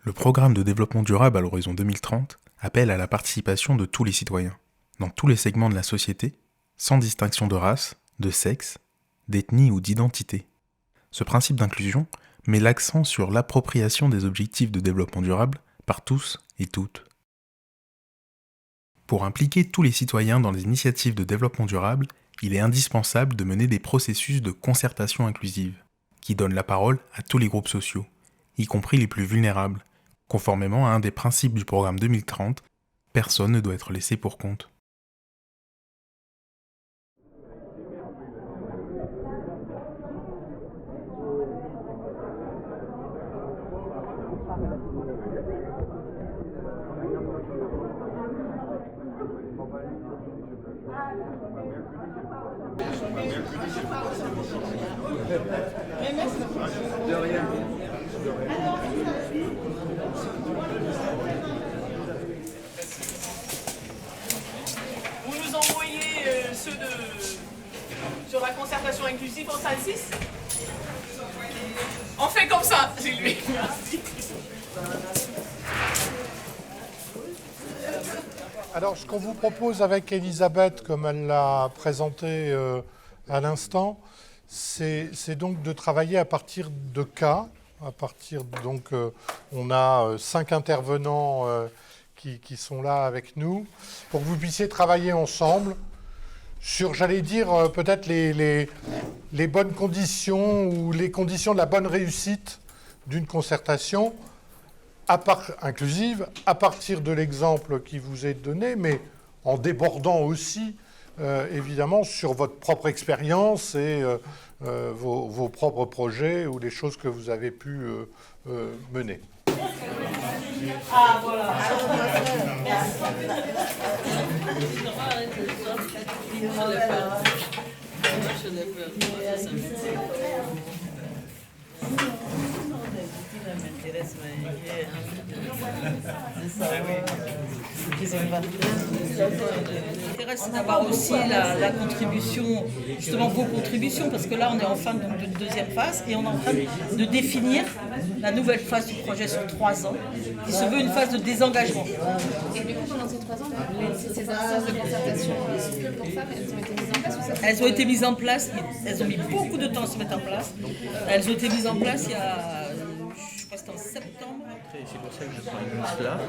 Le programme de développement durable à l'horizon 2030 appelle à la participation de tous les citoyens, dans tous les segments de la société, sans distinction de race, de sexe, d'ethnie ou d'identité. Ce principe d'inclusion met l'accent sur l'appropriation des objectifs de développement durable par tous et toutes. Pour impliquer tous les citoyens dans les initiatives de développement durable, il est indispensable de mener des processus de concertation inclusive, qui donnent la parole à tous les groupes sociaux, y compris les plus vulnérables. Conformément à un des principes du programme 2030, personne ne doit être laissé pour compte. De rien. Vous nous envoyez ceux sur la concertation inclusive en salle 6 ? On fait comme ça, j'ai lu. Merci. Alors, ce qu'on vous propose avec Elisabeth, comme elle l'a présenté à l'instant, c'est donc de travailler à partir de cas. On a 5 intervenants qui sont là avec nous, pour que vous puissiez travailler ensemble sur, j'allais dire, peut-être les bonnes conditions ou les conditions de la bonne réussite d'une concertation inclusive, à partir de l'exemple qui vous est donné, mais en débordant aussi, évidemment, sur votre propre expérience et vos propres projets ou les choses que vous avez pu mener. Ah, voilà. Merci. M'intéresse d'avoir aussi la contribution, justement vos contributions, parce que là on est en fin de deuxième phase et on est en train de définir la nouvelle phase du projet sur 3 ans, qui se veut une phase de désengagement. Et du coup, pendant ces 3 ans, ces instances de concertation que pour femmes, elles ont été mises en place ou ça? Elles ont été mises en place, elles ont mis beaucoup de temps à se mettre en place. Elles ont été mises en place il y a, je crois que c'était en septembre. C'est pour ça que je prends une là,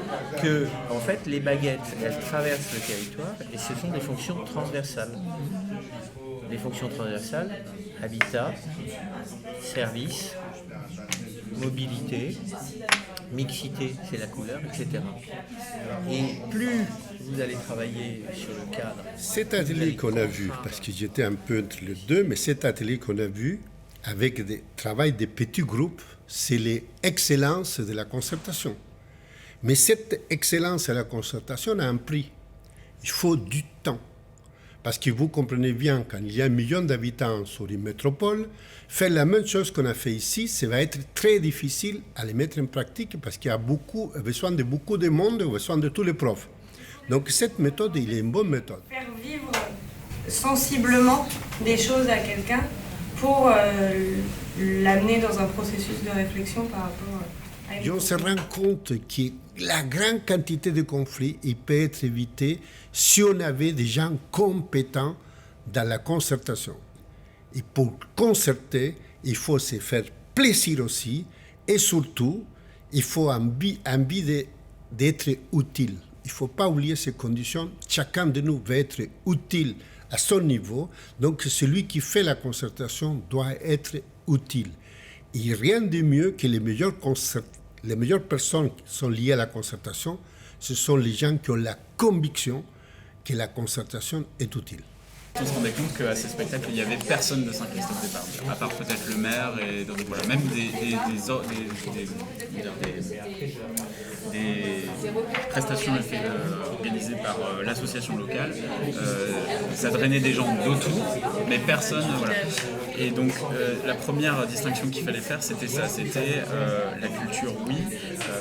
que en fait les baguettes, elles traversent le territoire et ce sont des fonctions transversales. Des fonctions transversales, habitat, service, mobilité, mixité, c'est la couleur, etc. Et plus vous allez travailler sur le cadre... Cet atelier qu'on a vu, parce que j'étais un peu entre les deux, mais cet atelier qu'on a vu, avec le travail des petits groupes, c'est l'excellence de la concertation. Mais cette excellence de la concertation a un prix. Il faut du temps. Parce que vous comprenez bien, quand il y a 1 million d'habitants sur une métropole, faire la même chose qu'on a fait ici, ça va être très difficile à les mettre en pratique parce qu'il y a besoin de beaucoup de monde, besoin de tous les profs. Donc cette méthode, il est une bonne méthode. Faire vivre sensiblement des choses à quelqu'un pour l'amener dans un processus de réflexion par rapport à... Et on se rend compte que la grande quantité de conflits il peut être évité si on avait des gens compétents dans la concertation. Et pour concerter, il faut se faire plaisir aussi et surtout, il faut envie d'être utile. Il ne faut pas oublier ces conditions. Chacun de nous va être utile à son niveau. Donc, celui qui fait la concertation doit être utile. Et rien de mieux que les meilleures personnes qui sont liées à la concertation, ce sont les gens qui ont la conviction que la concertation est utile. On se rendait compte qu'à ces spectacles, il n'y avait personne de Saint-Christophe des Pardieu, à part peut-être le maire et donc, voilà, même des prestations organisées par l'association locale. Ça drainait des gens d'autour, mais personne. Voilà. Et donc la première distinction qu'il fallait faire, c'était ça, c'était la culture, oui,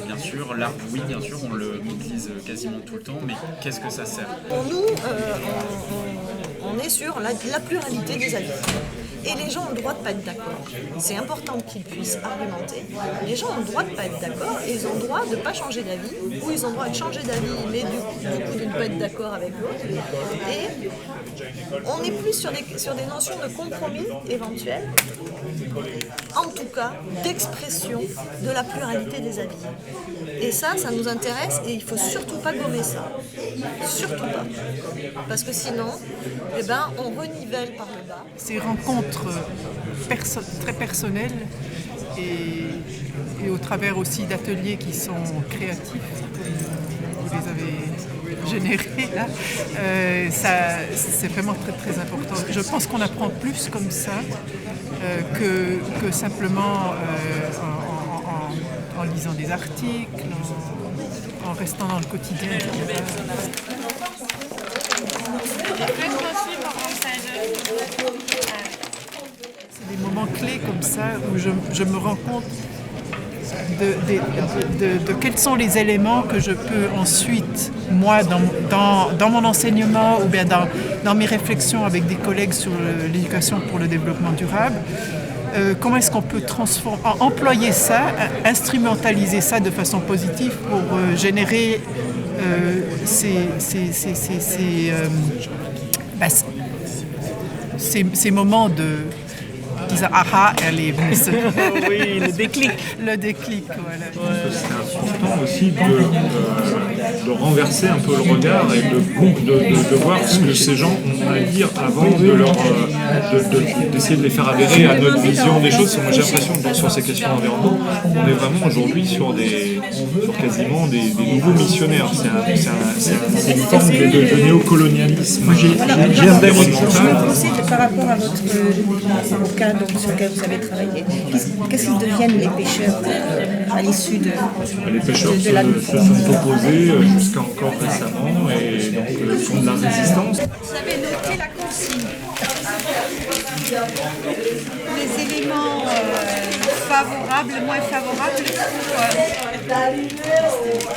bien sûr, l'art, oui, bien sûr, on le utilise quasiment tout le temps, mais qu'est-ce que ça sert ? Pour nous, on est sur la pluralité des avis. Et les gens ont le droit de ne pas être d'accord. C'est important qu'ils puissent argumenter. Les gens ont le droit de ne pas être d'accord et ils ont le droit de ne pas changer d'avis, ou ils ont le droit de changer d'avis, mais du coup de ne pas être d'accord avec l'autre. Et on est plus sur des notions de compromis éventuels, en tout cas d'expression de la pluralité des avis. Et ça nous intéresse et il ne faut surtout pas gommer ça. Surtout pas. Parce que sinon, on renivelle par le bas. Ces rencontres très personnelles et au travers aussi d'ateliers qui sont créatifs, vous les avez générés là, c'est vraiment très très important. Je pense qu'on apprend plus comme ça que simplement en lisant des articles, en restant dans le quotidien. C'est des moments clés comme ça où je me rends compte de quels sont les éléments que je peux ensuite, moi, dans mon enseignement ou bien dans mes réflexions avec des collègues sur l'éducation pour le développement durable, comment est-ce qu'on peut employer ça, instrumentaliser ça de façon positive pour générer ces moments de disant aha, erlebnis. Oui, le déclic. Le déclic, voilà. Ouais. C'est important aussi de renverser un peu le regard et de voir ce que ces gens ont à dire avant d'essayer de les faire adhérer à notre vision des choses. Moi j'ai l'impression que sur ces questions environnementales, on est vraiment aujourd'hui sur quasiment des nouveaux missionnaires. C'est une forme de néocolonialisme environnemental. Aussi, par rapport à au cas sur lequel vous avez travaillé, qu'est-ce qu'ils deviennent les pêcheurs à l'issue de les pêcheurs se sont opposés jusqu'à encore récemment et donc font de la résistance. Vous avez noté la consigne. Les éléments favorables, moins favorables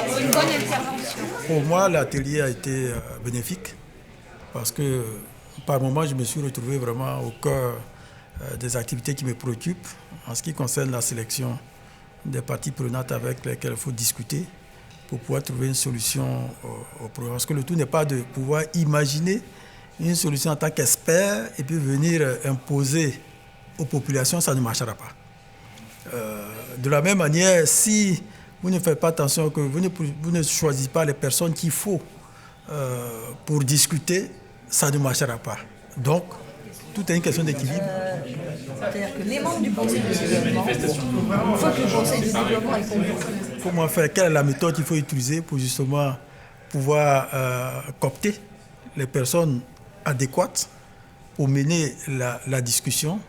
pour une bonne intervention. Pour moi, l'atelier a été bénéfique parce que par moments, je me suis retrouvé vraiment au cœur des activités qui me préoccupent en ce qui concerne la sélection des parties prenantes avec lesquelles il faut discuter pour pouvoir trouver une solution au problème. Parce que le tout n'est pas de pouvoir imaginer une solution en tant qu'expert et puis venir imposer aux populations, ça ne marchera pas. De la même manière, si vous ne faites pas attention, que vous ne choisissez pas les personnes qu'il faut pour discuter, ça ne marchera pas. Donc, tout est une question d'équilibre. C'est-à-dire que les membres du Conseil de développement, il faut que le Conseil de développement ait confiance. Comment faire? Quelle est la méthode qu'il faut utiliser pour justement pouvoir coopter les personnes adéquates pour mener la discussion?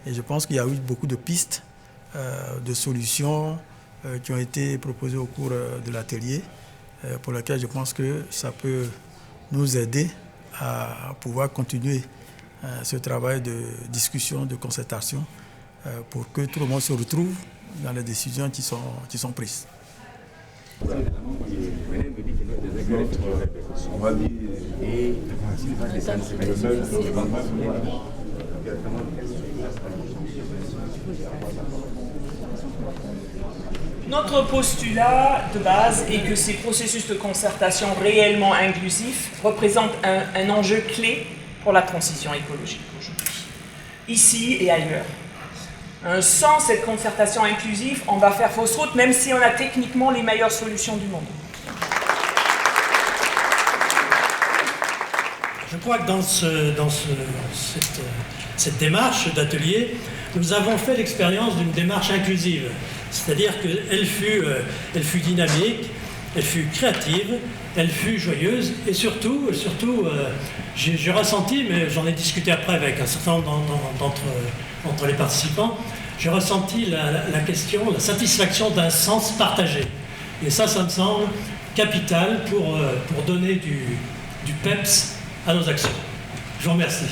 Et je pense qu'il y a eu beaucoup de pistes, de solutions qui ont été proposées au cours de l'atelier, pour lesquelles je pense que ça peut nous aider à pouvoir continuer ce travail de discussion, de concertation, pour que tout le monde se retrouve dans les décisions qui sont prises. Notre postulat de base est que ces processus de concertation réellement inclusifs représentent un enjeu clé pour la transition écologique aujourd'hui, ici et ailleurs. Sans cette concertation inclusive, on va faire fausse route, même si on a techniquement les meilleures solutions du monde. Je crois que dans cette démarche d'atelier, nous avons fait l'expérience d'une démarche inclusive. C'est-à-dire qu'elle fut dynamique, elle fut créative, elle fut joyeuse et surtout j'ai ressenti, mais j'en ai discuté après avec un certain nombre d'entre les participants, j'ai ressenti la question, la satisfaction d'un sens partagé. Et ça me semble capital pour donner du peps à nos actions. Je vous remercie.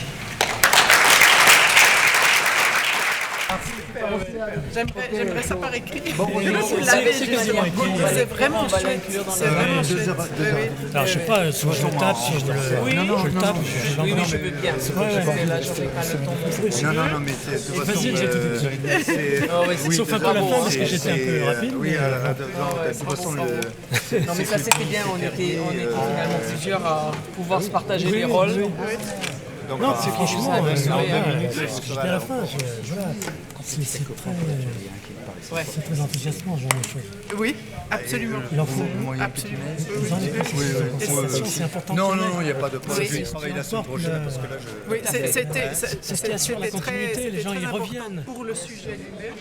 J'aimerais ça par écrit. C'est vraiment chouette. C'est vraiment chouette. Alors je sais pas, je tape sur le... Oui, je tape, oui, je veux bien. Parce que là, j'aurais pas le temps. Non, mais c'est de toute façon... Vas-y, j'ai tout dit. Sauf un peu la fin, parce que j'étais un peu rapide. Oui, de toute façon... Non, mais ça c'était bien, on était finalement plusieurs à pouvoir se partager les rôles. Non, c'est franchement, j'étais à la fin, voilà, c'est très enthousiasmant, ce genre de choses. Oui, absolument. Il en faut. Absolument. C'est important. Non, il n'y a pas de problème. Je vais travailler la semaine prochaine parce que là, je... Oui, c'était c'est ce qui assure la continuité, les gens y reviennent. Pour le sujet lui-même.